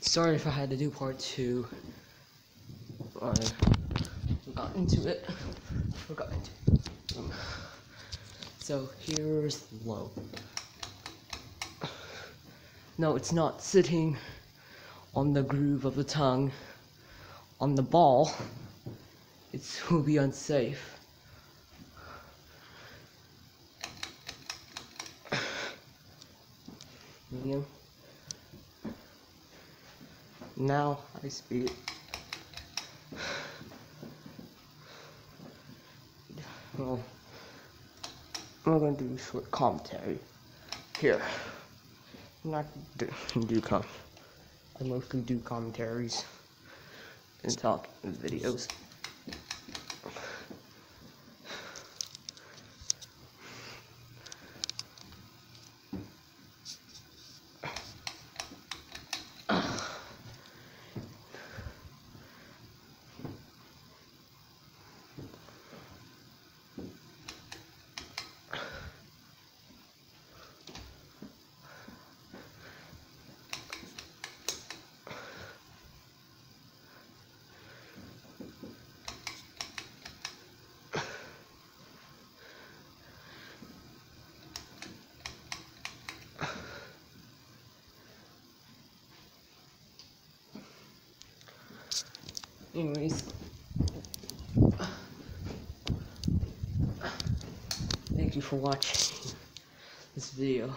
Sorry if I had to do part 2. I forgot into it. So here's the low. No, it's not sitting on the groove of the tongue on the ball. It will be unsafe. Medium. Now I speed. Well, I'm going to do a short commentary here. I'm not I mostly do commentaries and talk in videos. Anyways, thank you for watching this video.